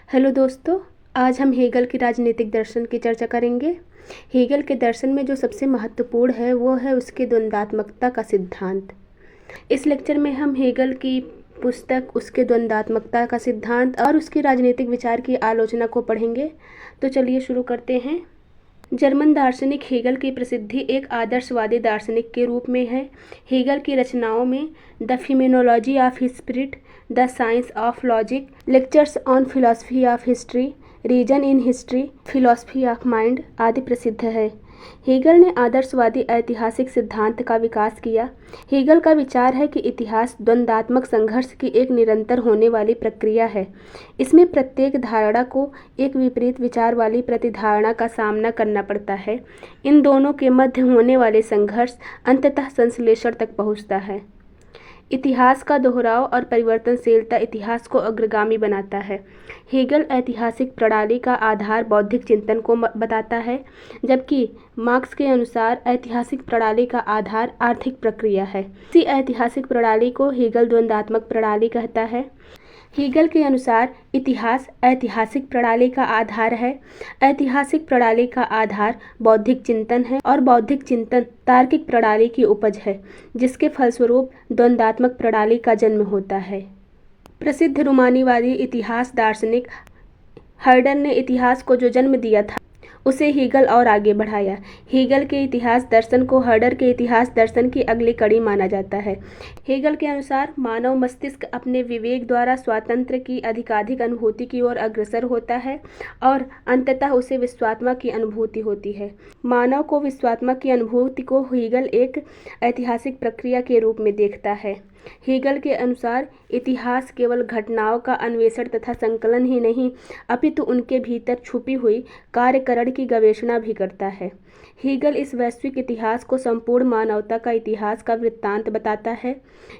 Hello दोस्तों, आज हम हेगल के राजनीतिक दर्शन की चर्चा करेंगे। हेगल के दर्शन में जो सबसे महत्वपूर्ण है वो है उसके द्वंद्वात्मकता का सिद्धांत। इस लेक्चर में हम हेगल की पुस्तक उसके द्वंद्वात्मकता का सिद्धांत और उसके राजनीतिक विचार की आलोचना को पढ़ेंगे। तो चलिए शुरू करते हैं। जर्मन दार्शनिक हेगल की प्रसिद्धि एक आदर्शवादी दार्शनिक के रूप में है। हेगल की रचनाओं में the phenomenology of spirit, the science of logic, lectures on philosophy of history, reason in history, philosophy of mind आदि प्रसिद्ध है। हेगल ने आदर्शवादी ऐतिहासिक सिद्धांत का विकास किया। हेगल का विचार है कि इतिहास द्वंद्वात्मक संघर्ष की एक निरंतर होने वाली प्रक्रिया है। इसमें प्रत्येक धारणा को एक विपरीत विचार वाली प्रतिधारणा का सामना करना पड़ता है। इन दोनों के मध्य होने वाले संघर्ष अंततः संश्लेषण तक पहुँचता है। इतिहास का दोहराव और परिवर्तनशीलता इतिहास को अग्रगामी बनाता है। हेगल ऐतिहासिक प्रणाली का आधार बौद्धिक चिंतन को बताता है, जबकि मार्क्स के अनुसार ऐतिहासिक प्रणाली का आधार आर्थिक प्रक्रिया है। इसी ऐतिहासिक प्रणाली को हेगल द्वंद्वात्मक प्रणाली कहता है। हेगल के अनुसार इतिहास ऐतिहासिक प्रणाली का आधार है। ऐतिहासिक प्रणाली का आधार बौद्धिक चिंतन है और बौद्धिक चिंतन तार्किक प्रणाली की उपज है, जिसके फलस्वरूप द्वंद्वात्मक प्रणाली का जन्म होता है। प्रसिद्ध रूमानीवादी इतिहास दार्शनिक हर्डर ने इतिहास को जो जन्म दिया था उसे हेगल और आगे बढ़ाया। हेगल के इतिहास दर्शन को हर्डर के इतिहास दर्शन की अगली कड़ी माना जाता है। हेगल के अनुसार मानव मस्तिष्क अपने विवेक द्वारा स्वातंत्र्य की अधिकाधिक अनुभूति की ओर अग्रसर होता है और अंततः उसे विश्वात्मा की अनुभूति होती है। मानव को विश्वात्मा की अनुभूति को हेगल एक ऐतिहासिक प्रक्रिया के रूप में देखता है। हेगल के अनुसार इतिहास केवल घटनाओं का अन्वेषण तथा संकलन ही नहीं, अपितु उनके भीतर छुपी हुई कार्यकरण की गवेषणा भी करता है। हेगल इस वैश्विक इतिहास को संपूर्ण मानवता का इतिहास का वृत्तांत बताता है।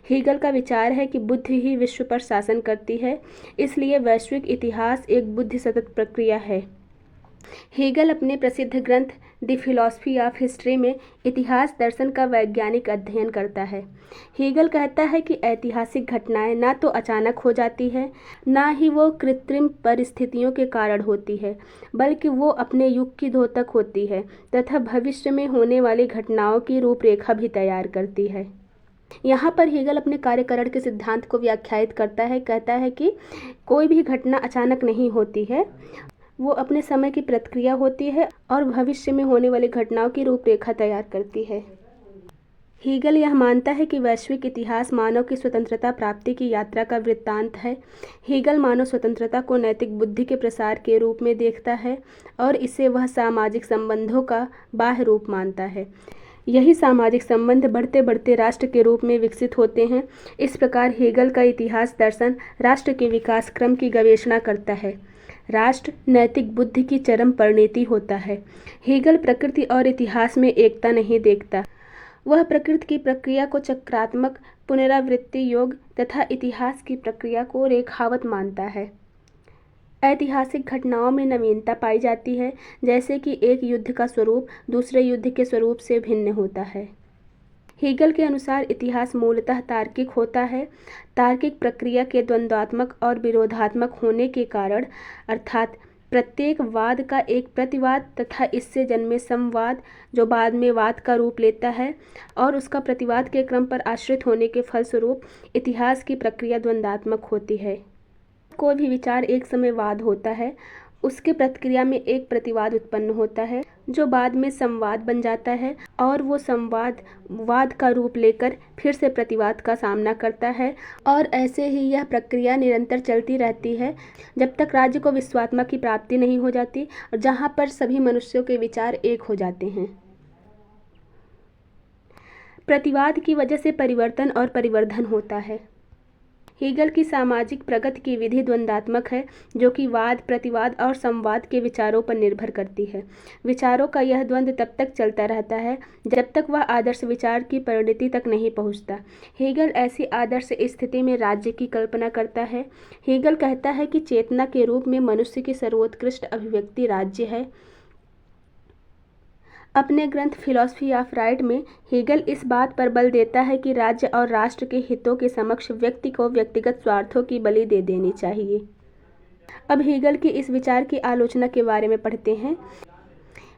हेगल का विचार है कि बुद्धि ही विश्व पर शासन करती है, इसलिए वैश्विक इतिहास एक बुद्धि सतत प्रक्रिया है। हेगल अपने प्रसिद्ध ग्रंथ द फिलॉसफी ऑफ हिस्ट्री में इतिहास दर्शन का वैज्ञानिक अध्ययन करता है। हेगल कहता है कि ऐतिहासिक घटनाएं ना तो अचानक हो जाती है, ना ही वो कृत्रिम परिस्थितियों के कारण होती है, बल्कि वो अपने युग की द्योतक होती है तथा भविष्य में होने वाली घटनाओं की रूपरेखा भी तैयार करती है। यहाँ पर हेगल अपने कार्यकरण के सिद्धांत को व्याख्यायित करता है। कहता है कि कोई भी घटना अचानक नहीं होती है, वो अपने समय की प्रतिक्रिया होती है और भविष्य में होने वाली घटनाओं की रूपरेखा तैयार करती है। हेगल यह मानता है कि वैश्विक इतिहास मानव की स्वतंत्रता प्राप्ति की यात्रा का वृत्तांत है। हेगल मानव स्वतंत्रता को नैतिक बुद्धि के प्रसार के रूप में देखता है और इसे वह सामाजिक संबंधों का बाह्य रूप मानता है। यही सामाजिक संबंध बढ़ते बढ़ते राष्ट्र के रूप में विकसित होते हैं। इस प्रकार हेगल का इतिहास दर्शन राष्ट्र के विकास क्रम की गवेषणा करता है। राष्ट्र नैतिक बुद्धि की चरम परिणति होता है। हेगल प्रकृति और इतिहास में एकता नहीं देखता। वह प्रकृति की प्रक्रिया को चक्रात्मक, पुनरावृत्ति योग्य तथा इतिहास की प्रक्रिया को रेखावत मानता है। ऐतिहासिक घटनाओं में नवीनता पाई जाती है, जैसे कि एक युद्ध का स्वरूप दूसरे युद्ध के स्वरूप से भिन्न होता है। हेगल के अनुसार इतिहास मूलतः तार्किक होता है। तार्किक प्रक्रिया के द्वंद्वात्मक और विरोधात्मक होने के कारण, अर्थात प्रत्येक वाद का एक प्रतिवाद तथा इससे जन्मे संवाद जो बाद में वाद का रूप लेता है और उसका प्रतिवाद के क्रम पर आश्रित होने के फलस्वरूप इतिहास की प्रक्रिया द्वंद्वात्मक होती है। कोई भी विचार एक समय वाद होता है, उसके प्रतिक्रिया में एक प्रतिवाद उत्पन्न होता है जो बाद में संवाद बन जाता है और वो संवाद वाद का रूप लेकर फिर से प्रतिवाद का सामना करता है और ऐसे ही यह प्रक्रिया निरंतर चलती रहती है जब तक राज्य को विश्वात्मा की प्राप्ति नहीं हो जाती और जहाँ पर सभी मनुष्यों के विचार एक हो जाते हैं। प्रतिवाद की वजह से परिवर्तन और परिवर्धन होता है। हेगल की सामाजिक प्रगति की विधि द्वंद्वात्मक है, जो कि वाद, प्रतिवाद और संवाद के विचारों पर निर्भर करती है। विचारों का यह द्वंद्व तब तक चलता रहता है जब तक वह आदर्श विचार की परिणति तक नहीं पहुंचता। हेगल ऐसी आदर्श स्थिति में राज्य की कल्पना करता है। हेगल कहता है कि चेतना के रूप में मनुष्य की सर्वोत्कृष्ट अभिव्यक्ति राज्य है। अपने ग्रंथ फिलॉसफी ऑफ राइट में हेगल इस बात पर बल देता है कि राज्य और राष्ट्र के हितों के समक्ष व्यक्ति को व्यक्तिगत स्वार्थों की बलि दे देनी चाहिए। अब हेगल के इस विचार की आलोचना के बारे में पढ़ते हैं।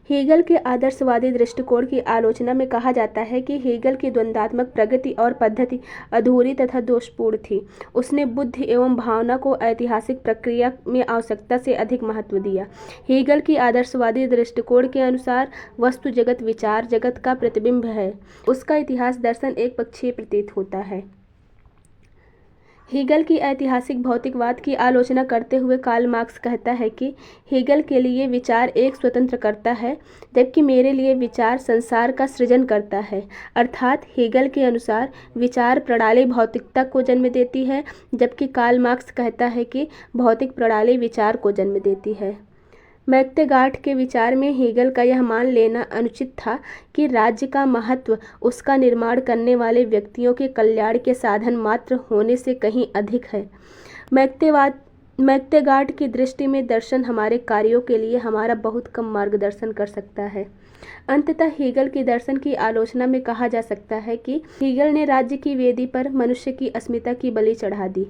हेगल के आदर्शवादी दृष्टिकोण की आलोचना में कहा जाता है कि हेगल की द्वंद्वात्मक प्रगति और पद्धति अधूरी तथा दोषपूर्ण थी। उसने बुद्धि एवं भावना को ऐतिहासिक प्रक्रिया में आवश्यकता से अधिक महत्व दिया। हेगल की आदर्शवादी दृष्टिकोण के अनुसार वस्तु जगत विचार जगत का प्रतिबिंब है। उसका इतिहास दर्शन एक पक्षीय प्रतीत होता है। हेगल की ऐतिहासिक भौतिकवाद की आलोचना करते हुए कार्ल मार्क्स कहता है कि हेगल के लिए विचार एक स्वतंत्र कर्ता है, जबकि मेरे लिए विचार संसार का सृजन करता है। अर्थात हेगल के अनुसार विचार प्रणाली भौतिकता को जन्म देती है, जबकि कार्ल मार्क्स कहता है कि भौतिक प्रणाली विचार को जन्म देती है। मैक्तेगार्ट के विचार में हेगल का यह मान लेना अनुचित था कि राज्य का महत्व उसका निर्माण करने वाले व्यक्तियों के कल्याण के साधन मात्र होने से कहीं अधिक है। मैक्तेगार्ट की दृष्टि में दर्शन हमारे कार्यों के लिए हमारा बहुत कम मार्गदर्शन कर सकता है। अंततः हेगल के दर्शन की आलोचना में कहा जा सकता है कि हेगल ने राज्य की वेदी पर मनुष्य की अस्मिता की बलि चढ़ा दी।